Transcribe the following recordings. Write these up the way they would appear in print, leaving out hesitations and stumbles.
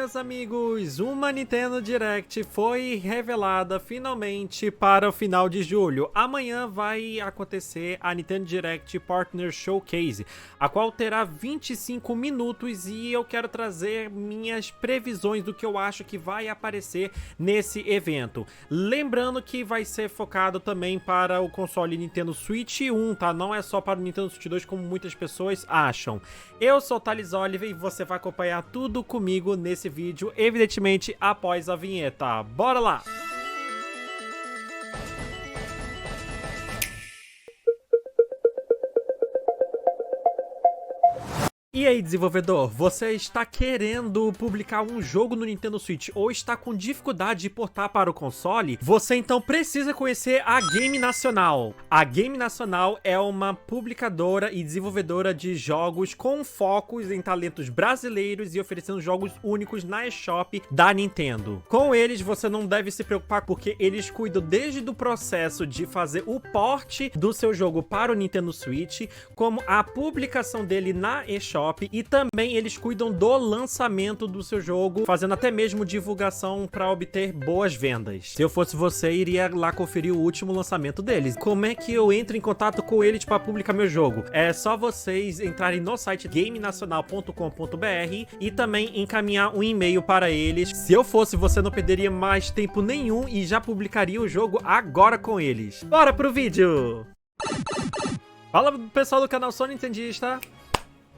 meus amigos, uma Nintendo Direct foi revelada finalmente para o final de julho. Amanhã vai acontecer a Nintendo Direct Partner Showcase, a qual terá 25 minutos e eu quero trazer minhas previsões do que eu acho que vai aparecer nesse evento. Lembrando que vai ser focado também para o console Nintendo Switch 1, tá? Não é só para o Nintendo Switch 2 como muitas pessoas acham. Eu sou o Thales Oliver e você vai acompanhar tudo comigo nesse vídeo, evidentemente após a vinheta. Bora lá! E aí, desenvolvedor, você está querendo publicar um jogo no Nintendo Switch ou está com dificuldade de portar para o console? Você então precisa conhecer a Game Nacional. A Game Nacional é uma publicadora e desenvolvedora de jogos com focos em talentos brasileiros e oferecendo jogos únicos na eShop da Nintendo. Com eles, você não deve se preocupar porque eles cuidam desde o processo de fazer o port do seu jogo para o Nintendo Switch, como a publicação dele na eShop, e também eles cuidam do lançamento do seu jogo, fazendo até mesmo divulgação para obter boas vendas. Se eu fosse você, iria lá conferir o último lançamento deles. Como é que eu entro em contato com eles para publicar meu jogo? É só vocês entrarem no site gamenacional.com.br e também encaminhar um e-mail para eles. Se eu fosse você, não perderia mais tempo nenhum e já publicaria o jogo agora com eles. Bora pro vídeo! Fala pessoal do canal Sou Nintendista!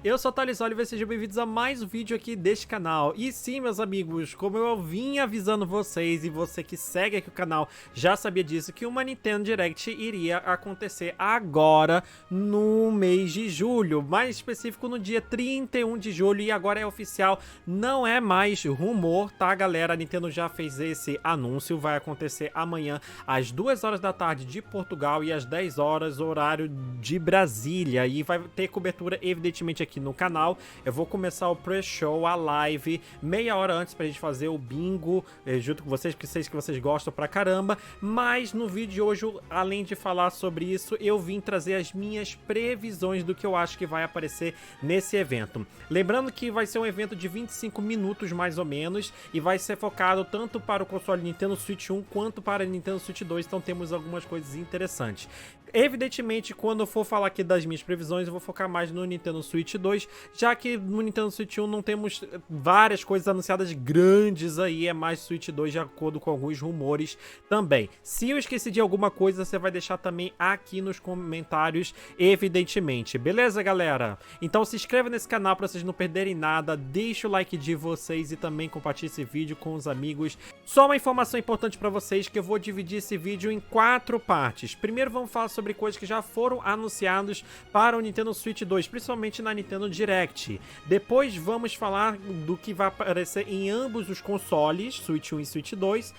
Eu sou o Thales Oliver e sejam bem-vindos a mais um vídeo aqui deste canal. E sim, meus amigos, como eu vim avisando vocês e você que segue aqui o canal já sabia disso, que uma Nintendo Direct iria acontecer agora no mês de julho, mais específico no dia 31 de julho, e agora é oficial, não é mais rumor, tá galera? A Nintendo já fez esse anúncio, vai acontecer amanhã às 2 horas da tarde de Portugal e às 10 horas horário de Brasília, e vai ter cobertura evidentemente aqui no canal. Eu vou começar o pre-show, a live, meia hora antes pra gente fazer o bingo junto com vocês, porque sei que vocês gostam pra caramba. Mas no vídeo de hoje, além de falar sobre isso, eu vim trazer as minhas previsões do que eu acho que vai aparecer nesse evento. Lembrando que vai ser um evento de 25 minutos mais ou menos, e vai ser focado tanto para o console Nintendo Switch 1 quanto para o Nintendo Switch 2, então temos algumas coisas interessantes. Evidentemente, quando eu for falar aqui das minhas previsões, eu vou focar mais no Nintendo Switch 2, já que no Nintendo Switch 1 não temos várias coisas anunciadas grandes aí, é mais Switch 2 de acordo com alguns rumores também. Se eu esqueci de alguma coisa, você vai deixar também aqui nos comentários, evidentemente. Beleza, galera? Então se inscreva nesse canal para vocês não perderem nada, deixa o like de vocês e também compartilhe esse vídeo com os amigos. Só uma informação importante para vocês, que eu vou dividir esse vídeo em 4 partes. Primeiro vamos falar sobre coisas que já foram anunciados para o Nintendo Switch 2, principalmente na Nintendo Direct. Depois vamos falar do que vai aparecer em ambos os consoles, Switch 1 e Switch 2.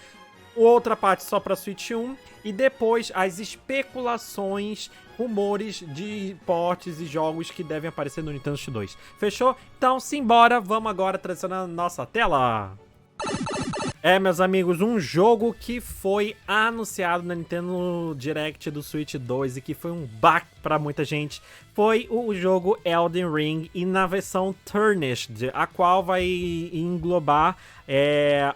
Outra parte só para Switch 1. E depois as especulações, rumores de portes e jogos que devem aparecer no Nintendo Switch 2. Fechou? Então simbora, vamos agora trazer na nossa tela. Meus amigos, um jogo que foi anunciado na Nintendo Direct do Switch 2 e que foi um baque para muita gente foi o jogo Elden Ring, e na versão Tarnished, a qual vai englobar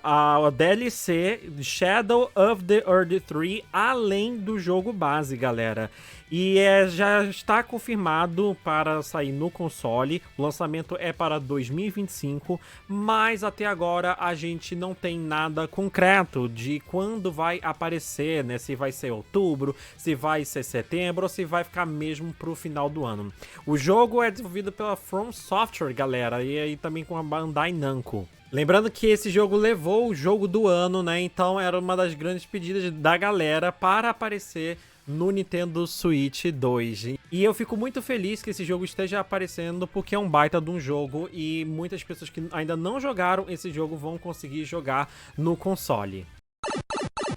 a DLC Shadow of the Earth 3, além do jogo base, galera. E já está confirmado para sair no console, o lançamento é para 2025, mas até agora a gente não tem nada concreto de quando vai aparecer, né? Se vai ser outubro, se vai ser setembro ou se vai ficar mesmo pro final do ano. O jogo é desenvolvido pela From Software, galera, e aí também com a Bandai Namco. Lembrando que esse jogo levou o jogo do ano, né? Então era uma das grandes pedidas da galera para aparecer no Nintendo Switch 2. E eu fico muito feliz que esse jogo esteja aparecendo, porque é um baita de um jogo e muitas pessoas que ainda não jogaram esse jogo vão conseguir jogar no console.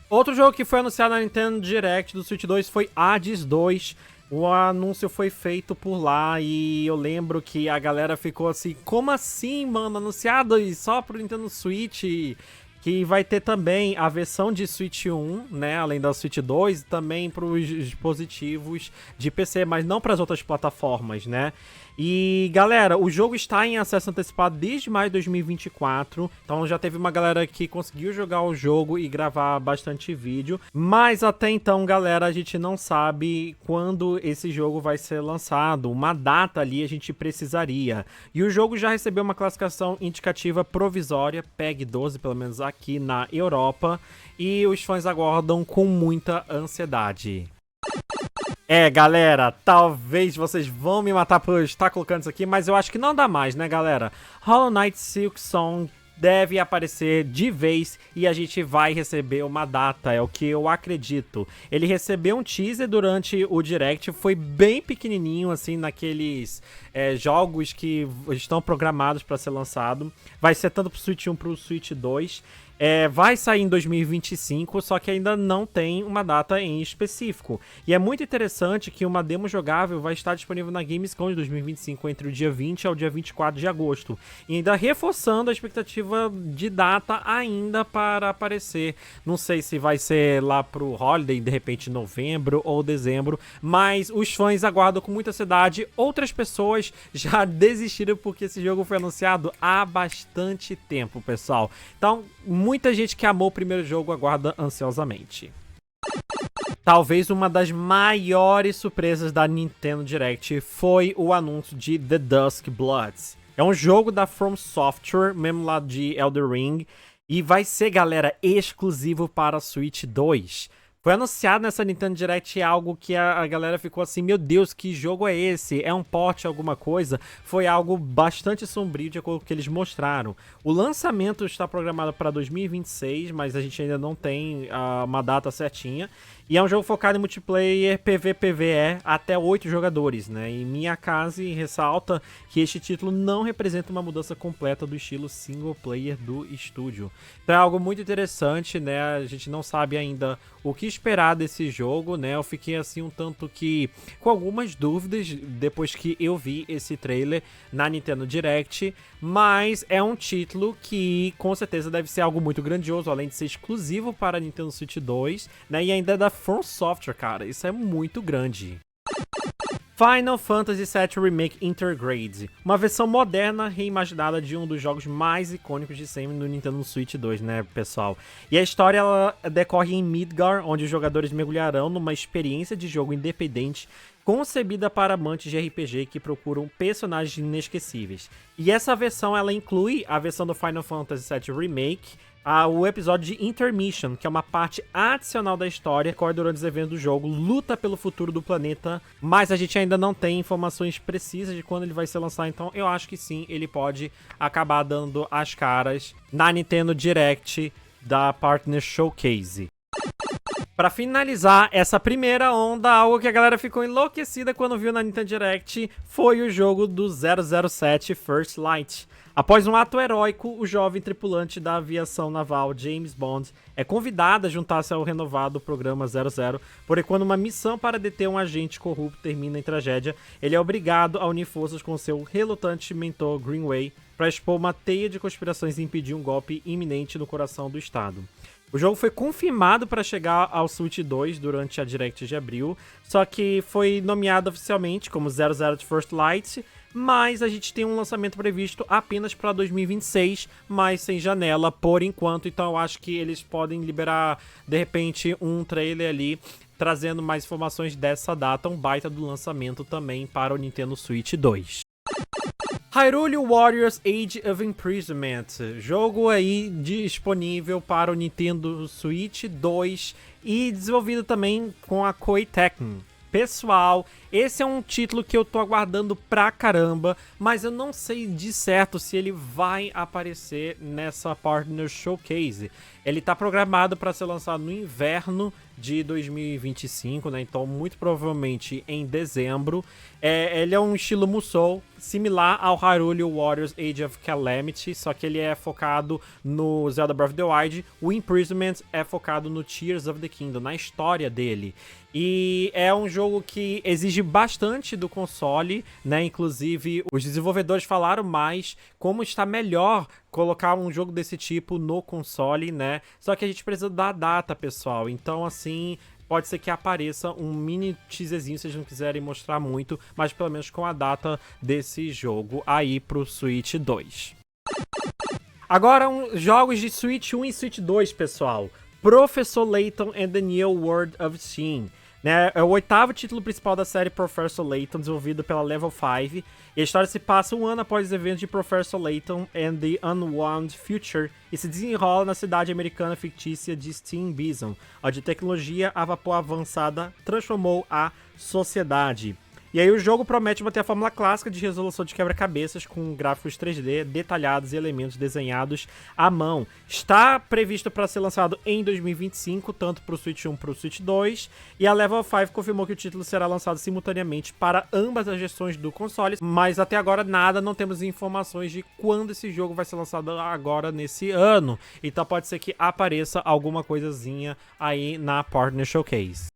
Outro jogo que foi anunciado na Nintendo Direct do Switch 2 foi Hades 2. O anúncio foi feito por lá e eu lembro que a galera ficou assim, como assim, mano, anunciado só pro Nintendo Switch? Que vai ter também a versão de Switch 1, né, além da Switch 2, também para os dispositivos de PC, mas não para as outras plataformas, né? E galera, o jogo está em acesso antecipado desde maio de 2024, então já teve uma galera que conseguiu jogar o jogo e gravar bastante vídeo, mas até então, galera, a gente não sabe quando esse jogo vai ser lançado, uma data ali a gente precisaria. E o jogo já recebeu uma classificação indicativa provisória, PEG 12, pelo menos aqui na Europa, e os fãs aguardam com muita ansiedade. Galera, talvez vocês vão me matar por estar colocando isso aqui, mas eu acho que não dá mais, né, galera? Hollow Knight Silksong deve aparecer de vez e a gente vai receber uma data, é o que eu acredito. Ele recebeu um teaser durante o Direct, foi bem pequenininho, assim, naqueles jogos que estão programados para ser lançado. Vai ser tanto pro Switch 1 pro Switch 2. Vai sair em 2025, só que ainda não tem uma data em específico. E é muito interessante que uma demo jogável vai estar disponível na Gamescom de 2025 entre o dia 20 ao dia 24 de agosto. E ainda reforçando a expectativa de data ainda para aparecer. Não sei se vai ser lá pro Holiday, de repente novembro ou dezembro, mas os fãs aguardam com muita ansiedade. Outras pessoas já desistiram porque esse jogo foi anunciado há bastante tempo, pessoal. Então, muita gente que amou o primeiro jogo aguarda ansiosamente. Talvez uma das maiores surpresas da Nintendo Direct foi o anúncio de The Dusk Bloods. É um jogo da From Software, mesmo lá de Elden Ring, e vai ser, galera, exclusivo para Switch 2. Foi anunciado nessa Nintendo Direct algo que a galera ficou assim, meu Deus, que jogo é esse? É um port, alguma coisa? Foi algo bastante sombrio de acordo com o que eles mostraram. O lançamento está programado para 2026, mas a gente ainda não tem uma data certinha. E é um jogo focado em multiplayer PvPvE até 8 jogadores, né? E Miyakaze ressalta que este título não representa uma mudança completa do estilo single player do estúdio. Então é algo muito interessante, né? A gente não sabe ainda o que esperar desse jogo, né? Eu fiquei assim um tanto que com algumas dúvidas depois que eu vi esse trailer na Nintendo Direct, mas é um título que com certeza deve ser algo muito grandioso, além de ser exclusivo para a Nintendo Switch 2, né? E ainda é da From Software, cara, isso é muito grande. Final Fantasy VII Remake Intergrade, uma versão moderna reimaginada de um dos jogos mais icônicos de sempre no Nintendo Switch 2, né, pessoal? E a história ela decorre em Midgar, onde os jogadores mergulharão numa experiência de jogo independente concebida para amantes de RPG que procuram personagens inesquecíveis. E essa versão ela inclui a versão do Final Fantasy VII Remake, o episódio de Intermission, que é uma parte adicional da história, que durante os eventos do jogo luta pelo futuro do planeta, mas a gente ainda não tem informações precisas de quando ele vai ser lançado, então eu acho que sim, ele pode acabar dando as caras na Nintendo Direct da Partner Showcase. Pra finalizar essa primeira onda, algo que a galera ficou enlouquecida quando viu na Nintendo Direct foi o jogo do 007 First Light. Após um ato heróico, o jovem tripulante da aviação naval James Bond é convidado a juntar-se ao renovado programa 00, porém quando uma missão para deter um agente corrupto termina em tragédia, ele é obrigado a unir forças com seu relutante mentor Greenway para expor uma teia de conspirações e impedir um golpe iminente no coração do estado. O jogo foi confirmado para chegar ao Switch 2 durante a Direct de abril, só que foi nomeado oficialmente como 00 First Light, mas a gente tem um lançamento previsto apenas para 2026, mas sem janela por enquanto, então eu acho que eles podem liberar de repente um trailer ali trazendo mais informações dessa data, um baita do lançamento também para o Nintendo Switch 2. Hyrule Warriors Age of Imprisonment, jogo aí disponível para o Nintendo Switch 2 e desenvolvido também com a Koei Tecmo. Pessoal, esse é um título que eu tô aguardando pra caramba, mas eu não sei de certo se ele vai aparecer nessa Partner Showcase. Ele tá programado para ser lançado no inverno de 2025, né? Então muito provavelmente em dezembro. Ele é um estilo Musou, similar ao Hyrule Warriors Age of Calamity, só que ele é focado no Zelda Breath of the Wild. O Imprisonment é focado no Tears of the Kingdom, na história dele. E é um jogo que exige bastante do console, né? Inclusive, os desenvolvedores falaram mais como está melhor colocar um jogo desse tipo no console, né? Só que a gente precisa da data, pessoal. Então, assim, pode ser que apareça um mini teaserzinho, se eles não quiserem mostrar muito, mas pelo menos com a data desse jogo aí pro Switch 2. Agora, jogos de Switch 1 e Switch 2, pessoal. Professor Layton and the New World of Steam. Né, é o 8º título principal da série Professor Layton, desenvolvido pela Level 5. E a história se passa um ano após os eventos de Professor Layton and the Unwound Future e se desenrola na cidade americana fictícia de Steam Bison, onde a tecnologia a vapor avançada transformou a sociedade. E aí o jogo promete manter a fórmula clássica de resolução de quebra-cabeças com gráficos 3D detalhados e elementos desenhados à mão. Está previsto para ser lançado em 2025, tanto para o Switch 1 para o Switch 2, e a Level 5 confirmou que o título será lançado simultaneamente para ambas as versões do console, mas até agora não temos informações de quando esse jogo vai ser lançado agora nesse ano. Então pode ser que apareça alguma coisazinha aí na Partner Showcase.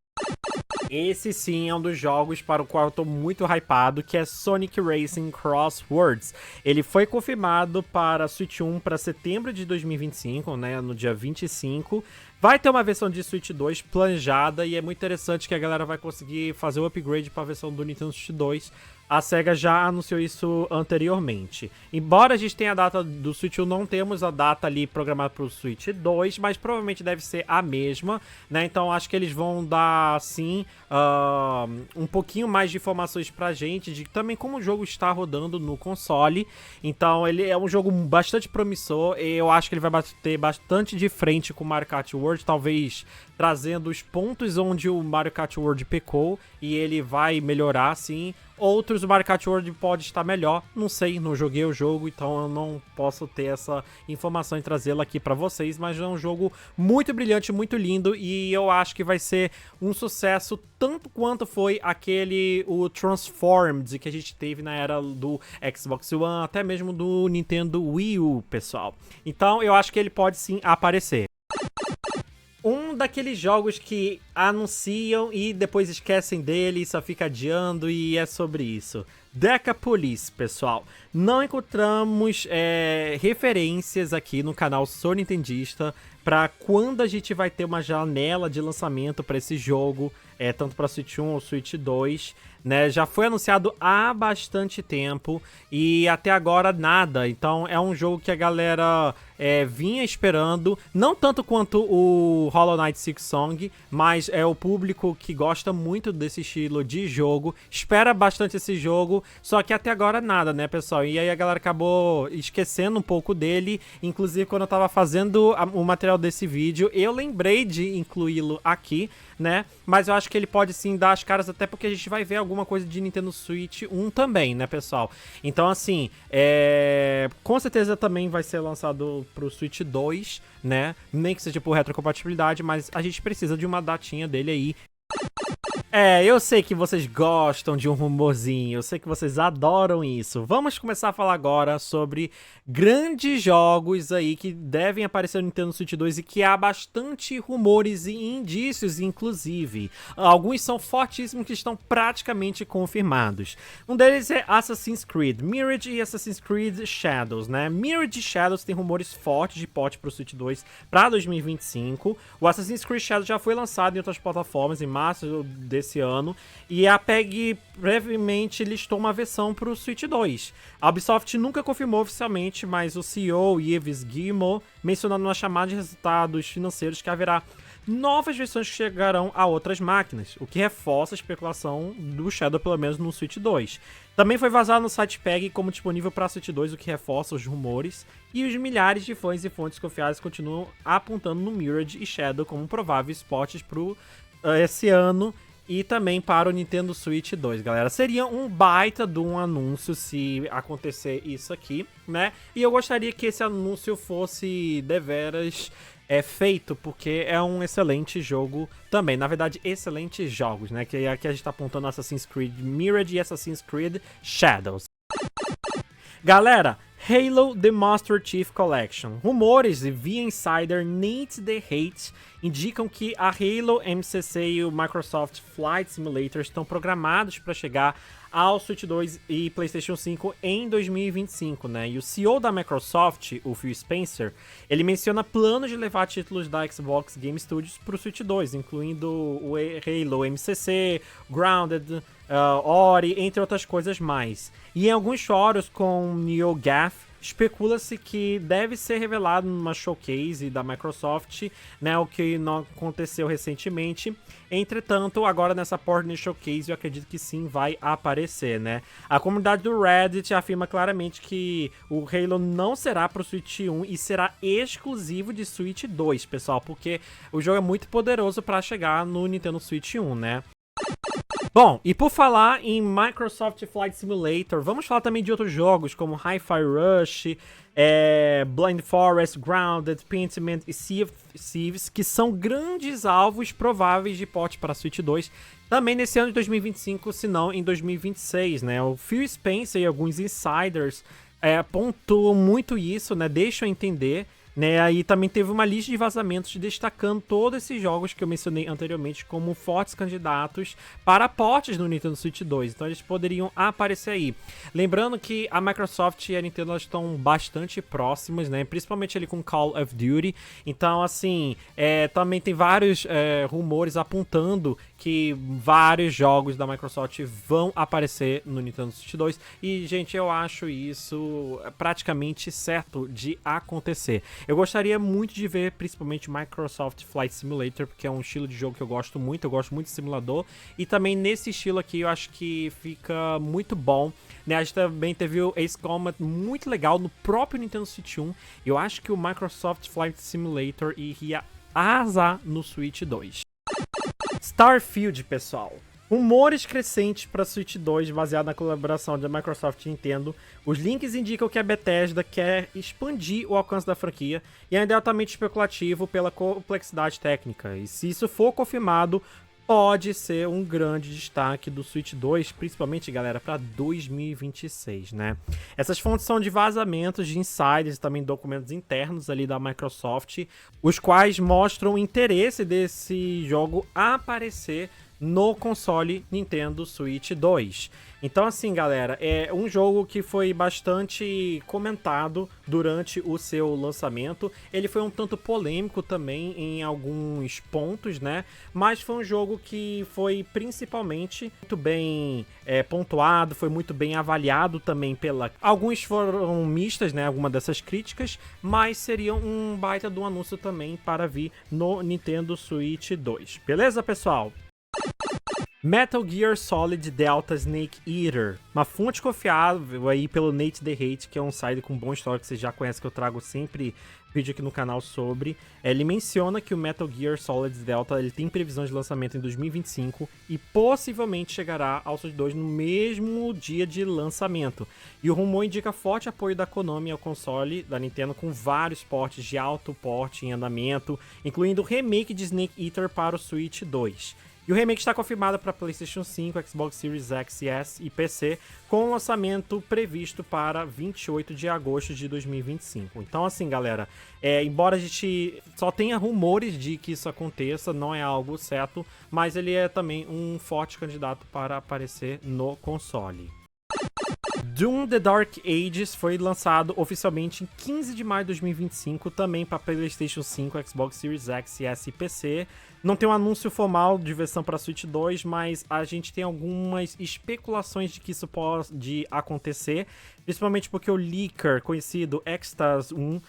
Esse sim é um dos jogos para o qual eu tô muito hypado, que é Sonic Racing Crosswords. Ele foi confirmado para Switch 1 para setembro de 2025, né, no dia 25. Vai ter uma versão de Switch 2 planejada e é muito interessante que a galera vai conseguir fazer o upgrade para a versão do Nintendo Switch 2. A SEGA já anunciou isso anteriormente. Embora a gente tenha a data do Switch 1, não temos a data ali programada para o Switch 2, mas provavelmente deve ser a mesma, né? Então acho que eles vão dar, sim, um pouquinho mais de informações pra gente, de também como o jogo está rodando no console. Então ele é um jogo bastante promissor e eu acho que ele vai bater bastante de frente com o Mario Kart World, talvez trazendo os pontos onde o Mario Kart World pecou e ele vai melhorar, sim. Outros, o Mario Kart World pode estar melhor, não sei, não joguei o jogo, então eu não posso ter essa informação e trazê-la aqui pra vocês, mas é um jogo muito brilhante, muito lindo, e eu acho que vai ser um sucesso tanto quanto foi o Transformed que a gente teve na era do Xbox One, até mesmo do Nintendo Wii U, pessoal. Então eu acho que ele pode sim aparecer. Um daqueles jogos que anunciam e depois esquecem dele e só fica adiando, e é sobre isso. Decapolice, pessoal. Não encontramos referências aqui no canal Sou Nintendista para quando a gente vai ter uma janela de lançamento para esse jogo, tanto para Switch 1 ou Switch 2, né? Já foi anunciado há bastante tempo e até agora nada. Então é um jogo que a galera vinha esperando, não tanto quanto o Hollow Knight Silksong, mas é o público que gosta muito desse estilo de jogo, espera bastante esse jogo, só que até agora nada, né, pessoal? E aí a galera acabou esquecendo um pouco dele. Inclusive, quando eu tava fazendo o material desse vídeo, eu lembrei de incluí-lo aqui, né? Mas eu acho que ele pode sim dar as caras, até porque a gente vai ver alguma coisa de Nintendo Switch 1 também, né, pessoal? Então, assim, com certeza também vai ser lançado pro Switch 2, né? Nem que seja por retrocompatibilidade, mas a gente precisa de uma datinha dele aí. Eu sei que vocês gostam de um rumorzinho, eu sei que vocês adoram isso. Vamos começar a falar agora sobre grandes jogos aí que devem aparecer no Nintendo Switch 2 e que há bastante rumores e indícios, inclusive. Alguns são fortíssimos, que estão praticamente confirmados. Um deles é Assassin's Creed Mirage e Assassin's Creed Shadows, né? Mirage e Shadows tem rumores fortes de port pro Switch 2 para 2025. O Assassin's Creed Shadows já foi lançado em outras plataformas em março desse ano, e a PEG brevemente listou uma versão para o Switch 2. A Ubisoft nunca confirmou oficialmente, mas o CEO Yves Guillemot mencionou numa chamada de resultados financeiros que haverá novas versões que chegarão a outras máquinas, o que reforça a especulação do Shadow, pelo menos no Switch 2. Também foi vazado no site PEG como disponível para Switch 2, o que reforça os rumores, e os milhares de fãs e fontes confiáveis continuam apontando no Mirage e Shadow como prováveis portes para esse ano e também para o Nintendo Switch 2, galera. Seria um baita de um anúncio se acontecer isso aqui, né? E eu gostaria que esse anúncio fosse deveras feito, porque é um excelente jogo também. Na verdade, excelentes jogos, né? Que aqui a gente tá apontando Assassin's Creed Mirage e Assassin's Creed Shadows. Galera, Halo The Master Chief Collection. Rumores via insider Nate the Hate indicam que a Halo, MCC e o Microsoft Flight Simulator estão programados para chegar ao Switch 2 e PlayStation 5 em 2025, né? E o CEO da Microsoft, o Phil Spencer, ele menciona planos de levar títulos da Xbox Game Studios para o Switch 2, incluindo o Halo MCC, Grounded, Ori, entre outras coisas mais. E em alguns fóruns com NeoGAF, especula-se que deve ser revelado numa showcase da Microsoft, né, o que não aconteceu recentemente. Entretanto, agora nessa Partner Showcase eu acredito que sim vai aparecer, né? A comunidade do Reddit afirma claramente que o Halo não será para o Switch 1 e será exclusivo de Switch 2, pessoal, porque o jogo é muito poderoso para chegar no Nintendo Switch 1, né? Bom, e por falar em Microsoft Flight Simulator, vamos falar também de outros jogos como Hi-Fi Rush, Blind Forest, Grounded, Pentiment e Sea of Thieves, que são grandes alvos prováveis de port para Switch 2, também nesse ano de 2025, se não em 2026, né? O Phil Spencer e alguns insiders pontuam muito isso, né? Deixam entender, né, aí também teve uma lista de vazamentos destacando todos esses jogos que eu mencionei anteriormente como fortes candidatos para portes no Nintendo Switch 2, então eles poderiam aparecer aí. Lembrando que a Microsoft e a Nintendo elas estão bastante próximas, né, principalmente ali com Call of Duty, então assim, também tem vários rumores apontando que vários jogos da Microsoft vão aparecer no Nintendo Switch 2 e, gente, eu acho isso praticamente certo de acontecer. Eu gostaria muito de ver, principalmente, Microsoft Flight Simulator, porque é um estilo de jogo que eu gosto muito de simulador, e também nesse estilo aqui eu acho que fica muito bom, né? A gente também teve o Ace Combat muito legal no próprio Nintendo Switch 1, eu acho que o Microsoft Flight Simulator iria arrasar no Switch 2. Starfield, pessoal. Rumores crescentes para Switch 2 baseado na colaboração da Microsoft e Nintendo. Os links indicam que a Bethesda quer expandir o alcance da franquia e ainda é altamente especulativo pela complexidade técnica. E se isso for confirmado, pode ser um grande destaque do Switch 2, principalmente, galera, para 2026, né? Essas fontes são de vazamentos de insiders e também documentos internos ali da Microsoft, os quais mostram o interesse desse jogo aparecer no console Nintendo Switch 2. Então assim, galera, é um jogo que foi bastante comentado durante o seu lançamento. Ele foi um tanto polêmico também em alguns pontos, né? Mas foi um jogo que foi principalmente muito bem pontuado, foi muito bem avaliado também pela... Alguns foram mistas, né? Algumas dessas críticas, mas seria um baita de um anúncio também para vir no Nintendo Switch 2. Beleza, pessoal? Metal Gear Solid Delta Snake Eater, uma fonte confiável aí pelo Nate The Hate, que é um site com bom histórico que vocês já conhecem, que eu trago sempre vídeo aqui no canal sobre. Ele menciona que o Metal Gear Solid Delta ele tem previsão de lançamento em 2025 e possivelmente chegará ao Switch 2 no mesmo dia de lançamento. E o rumor indica forte apoio da Konami ao console da Nintendo, com vários portes de alto porte em andamento, incluindo o remake de Snake Eater para o Switch 2. E o remake está confirmado para PlayStation 5, Xbox Series X e S e PC, com lançamento previsto para 28 de agosto de 2025. Então assim, galera, embora a gente só tenha rumores de que isso aconteça, não é algo certo, mas ele é também um forte candidato para aparecer no console. Doom The Dark Ages foi lançado oficialmente em 15 de maio de 2025, também para PlayStation 5, Xbox Series X, S e PC. Não tem um anúncio formal de versão para Switch 2, mas a gente tem algumas especulações de que isso pode acontecer, principalmente porque o leaker conhecido Extas1,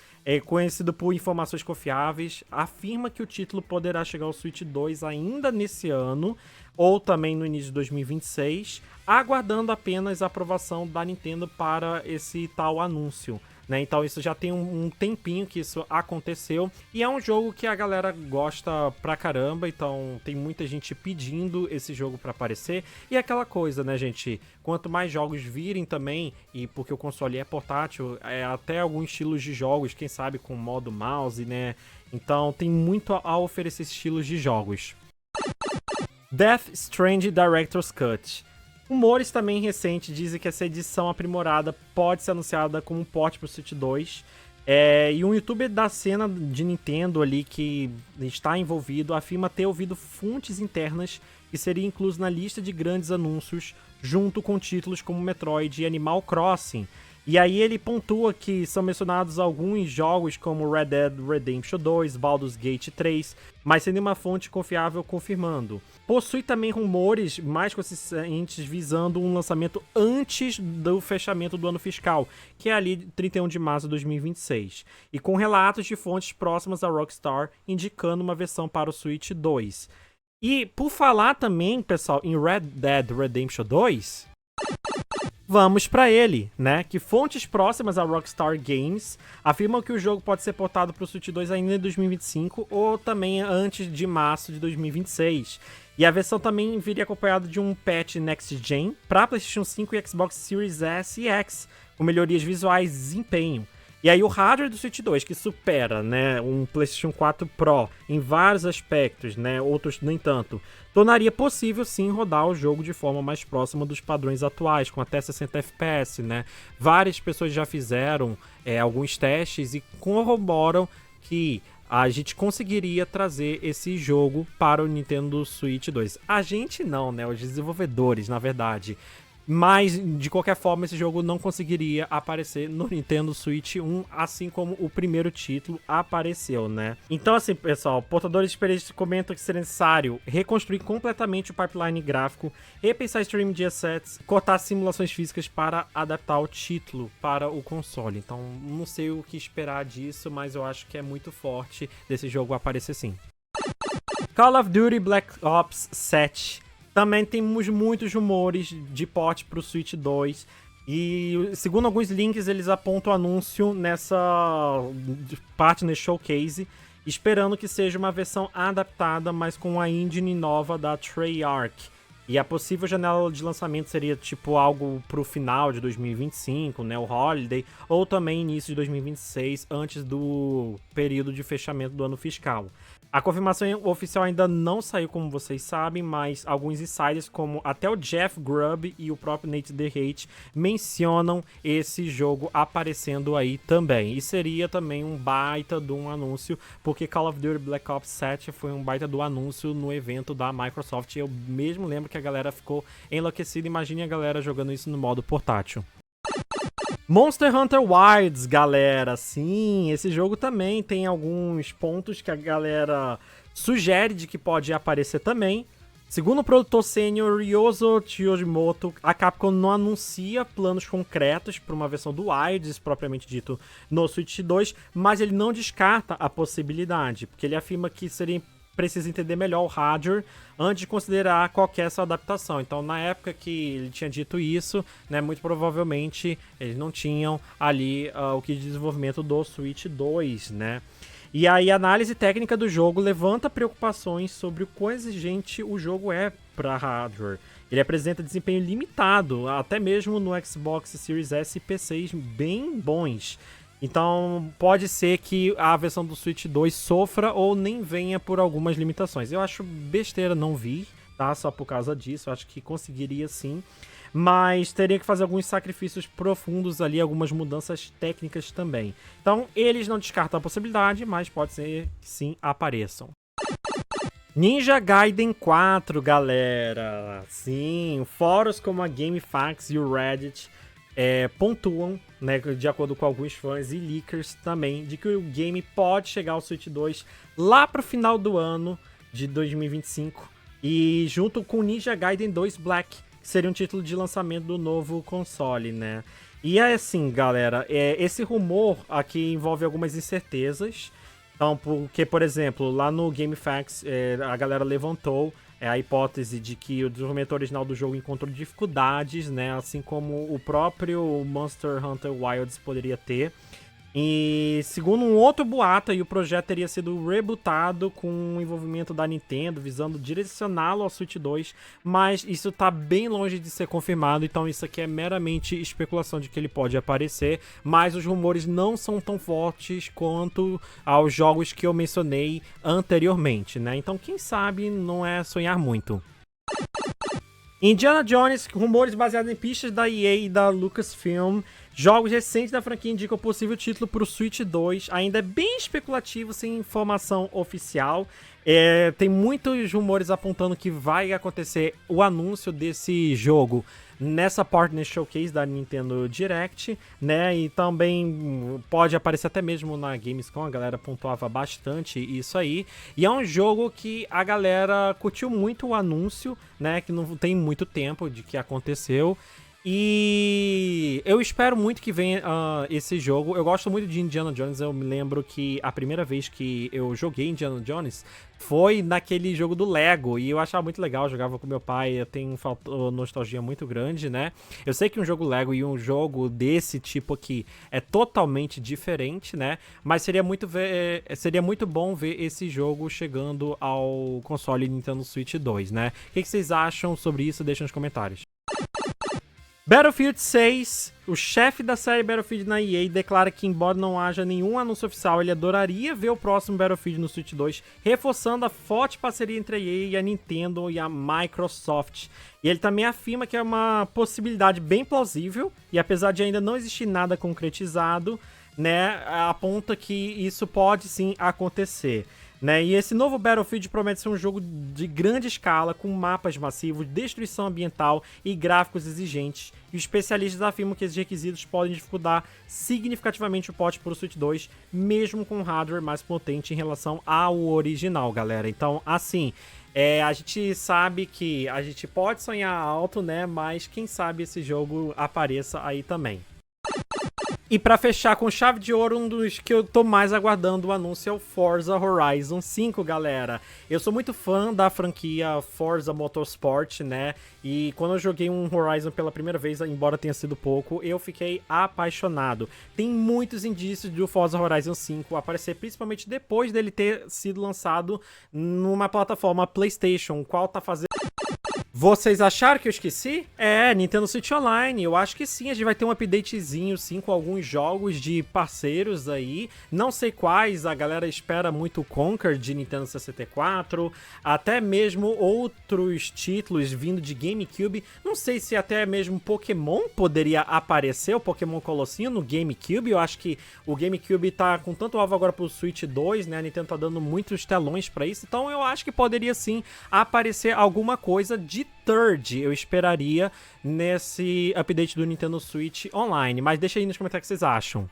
conhecido por informações confiáveis, afirma que o título poderá chegar ao Switch 2 ainda nesse ano, ou também no início de 2026, aguardando apenas a aprovação da Nintendo para esse tal anúncio, né? Então isso já tem um tempinho que isso aconteceu, e é um jogo que a galera gosta pra caramba, então tem muita gente pedindo esse jogo pra aparecer, e é aquela coisa, né, gente, quanto mais jogos virem também, e porque o console é portátil, até alguns estilos de jogos, quem sabe com modo mouse, né, então tem muito a oferecer estilos de jogos. Death Stranding Director's Cut. Rumores também recentes dizem que essa edição aprimorada pode ser anunciada como um port para o Switch 2, E um youtuber da cena de Nintendo ali que está envolvido afirma ter ouvido fontes internas que seria incluso na lista de grandes anúncios junto com títulos como Metroid e Animal Crossing. E aí ele pontua que são mencionados alguns jogos como Red Dead Redemption 2, Baldur's Gate 3, mas sem nenhuma fonte confiável confirmando. Possui também rumores mais consistentes visando um lançamento antes do fechamento do ano fiscal, que é ali 31 de março de 2026, e com relatos de fontes próximas à Rockstar indicando uma versão para o Switch 2. E por falar também, pessoal, em Red Dead Redemption 2... vamos pra ele, né? Que fontes próximas à Rockstar Games afirmam que o jogo pode ser portado pro Switch 2 ainda em 2025 ou também antes de março de 2026. E a versão também viria acompanhada de um patch Next Gen para PlayStation 5 e Xbox Series S e X, com melhorias visuais e desempenho. E aí o hardware do Switch 2, que supera, né, um PlayStation 4 Pro em vários aspectos, né, outros nem tanto, tornaria possível sim rodar o jogo de forma mais próxima dos padrões atuais, com até 60 FPS, né? Várias pessoas já fizeram alguns testes e corroboram que a gente conseguiria trazer esse jogo para o Nintendo Switch 2. A gente não, né? Os desenvolvedores, na verdade. Mas, de qualquer forma, esse jogo não conseguiria aparecer no Nintendo Switch 1, assim como o primeiro título apareceu, né? Então, assim, pessoal, portadores experientes comentam que seria necessário reconstruir completamente o pipeline gráfico, repensar streaming de assets, cortar simulações físicas para adaptar o título para o console. Então, não sei o que esperar disso, mas eu acho que é muito forte desse jogo aparecer sim. Call of Duty Black Ops 7. Também temos muitos rumores de port para o Switch 2. E segundo alguns links, eles apontam o anúncio nessa Partner Showcase, esperando que seja uma versão adaptada, mas com a engine nova da Treyarch. E a possível janela de lançamento seria tipo algo pro final de 2025, né, o Holiday, ou também início de 2026, antes do período de fechamento do ano fiscal. A confirmação oficial ainda não saiu, como vocês sabem, mas alguns insiders, como até o Jeff Grubb e o próprio Nate DeHate, mencionam esse jogo aparecendo aí também. E seria também um baita de um anúncio, porque Call of Duty Black Ops 7 foi um baita do anúncio no evento da Microsoft. Eu mesmo lembro que a galera ficou enlouquecida. Imagine a galera jogando isso no modo portátil. Monster Hunter Wilds, galera, sim, esse jogo também tem alguns pontos que a galera sugere de que pode aparecer também. Segundo o produtor sênior Ryozo Tsuyomoto, a Capcom não anuncia planos concretos para uma versão do Wilds, propriamente dito, no Switch 2, mas ele não descarta a possibilidade, porque ele afirma que seria precisa entender melhor o hardware antes de considerar qualquer sua adaptação. Então, na época que ele tinha dito isso, né, muito provavelmente eles não tinham ali o que de desenvolvimento do Switch 2, né? E aí a análise técnica do jogo levanta preocupações sobre o quão exigente o jogo é para hardware. Ele apresenta desempenho limitado, até mesmo no Xbox Series S e PCs bem bons. Então, pode ser que a versão do Switch 2 sofra ou nem venha por algumas limitações. Eu acho besteira não vir, tá? Só por causa disso. Eu acho que conseguiria sim. Mas teria que fazer alguns sacrifícios profundos ali, algumas mudanças técnicas também. Então, eles não descartam a possibilidade, mas pode ser que sim apareçam. Ninja Gaiden 4, galera. Sim, fóruns como a GameFAQs e o Reddit pontuam, né, de acordo com alguns fãs e leakers também, de que o game pode chegar ao Switch 2 lá pro final do ano de 2025 e junto com Ninja Gaiden 2 Black, que seria um título de lançamento do novo console, né? E é assim, galera, esse rumor aqui envolve algumas incertezas. Então, porque, por exemplo, lá no GameFAQs a galera levantou a hipótese de que o desenvolvimento original do jogo encontrou dificuldades, né, assim como o próprio Monster Hunter Wilds poderia ter. E segundo um outro boato, o projeto teria sido rebootado com o envolvimento da Nintendo, visando direcioná-lo ao Switch 2, mas isso tá bem longe de ser confirmado, então isso aqui é meramente especulação de que ele pode aparecer, mas os rumores não são tão fortes quanto aos jogos que eu mencionei anteriormente, né? Então quem sabe não é sonhar muito. Indiana Jones, rumores baseados em pistas da EA e da Lucasfilm, Jogos recentes da franquia indicam possível título para o Switch 2, ainda é bem especulativo, sem informação oficial. Tem muitos rumores apontando que vai acontecer o anúncio desse jogo nessa Partner Showcase da Nintendo Direct, né? E também pode aparecer até mesmo na Gamescom, a galera pontuava bastante isso aí. E é um jogo que a galera curtiu muito o anúncio, né? Que não tem muito tempo de que aconteceu. E eu espero muito que venha esse jogo. Eu gosto muito de Indiana Jones. Eu me lembro que a primeira vez que eu joguei Indiana Jones foi naquele jogo do Lego. E eu achava muito legal, eu jogava com meu pai. Eu tenho uma nostalgia muito grande, né? Eu sei que um jogo Lego e um jogo desse tipo aqui é totalmente diferente, né? Mas seria muito bom ver esse jogo chegando ao console Nintendo Switch 2, né? O que vocês acham sobre isso? Deixa nos comentários. Battlefield 6, o chefe da série Battlefield na EA declara que, embora não haja nenhum anúncio oficial, ele adoraria ver o próximo Battlefield no Switch 2, reforçando a forte parceria entre a EA e a Nintendo e a Microsoft. E ele também afirma que é uma possibilidade bem plausível, e apesar de ainda não existir nada concretizado, né, aponta que isso pode sim acontecer. Né? E esse novo Battlefield promete ser um jogo de grande escala, com mapas massivos, destruição ambiental e gráficos exigentes. E os especialistas afirmam que esses requisitos podem dificultar significativamente o port para o Switch 2, mesmo com hardware mais potente em relação ao original, galera. Então, assim, a gente sabe que a gente pode sonhar alto, né? Mas quem sabe esse jogo apareça aí também. E pra fechar com chave de ouro, um dos que eu tô mais aguardando o anúncio é o Forza Horizon 5, galera. Eu sou muito fã da franquia Forza Motorsport, né? E quando eu joguei um Horizon pela primeira vez, embora tenha sido pouco, eu fiquei apaixonado. Tem muitos indícios do Forza Horizon 5 aparecer, principalmente depois dele ter sido lançado numa plataforma PlayStation, qual tá fazendo... Vocês acharam que eu esqueci? Nintendo Switch Online, eu acho que sim, a gente vai ter um updatezinho sim com alguns jogos de parceiros aí, não sei quais, a galera espera muito o Conker de Nintendo 64, até mesmo outros títulos vindo de GameCube, não sei se até mesmo Pokémon poderia aparecer, o Pokémon Colossinho no GameCube, eu acho que o GameCube tá com tanto alvo agora pro Switch 2, né, a Nintendo tá dando muitos telões pra isso, então eu acho que poderia sim aparecer alguma coisa de Third, eu esperaria nesse update do Nintendo Switch Online, mas deixa aí nos comentários o que vocês acham.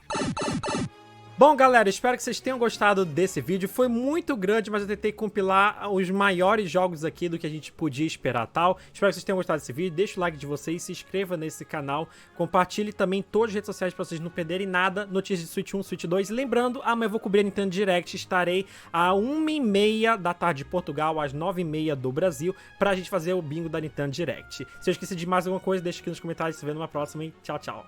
Bom, galera, espero que vocês tenham gostado desse vídeo. Foi muito grande, mas eu tentei compilar os maiores jogos aqui do que a gente podia esperar, tal. Espero que vocês tenham gostado desse vídeo. Deixa o like de vocês, se inscreva nesse canal. Compartilhe também em todas as redes sociais para vocês não perderem nada. Notícias de Switch 1, Switch 2. Lembrando, amanhã eu vou cobrir a Nintendo Direct. Estarei às 1h30 da tarde de Portugal, às 9h30 do Brasil, pra gente fazer o bingo da Nintendo Direct. Se eu esqueci de mais alguma coisa, deixa aqui nos comentários. Se vê numa próxima e tchau, tchau.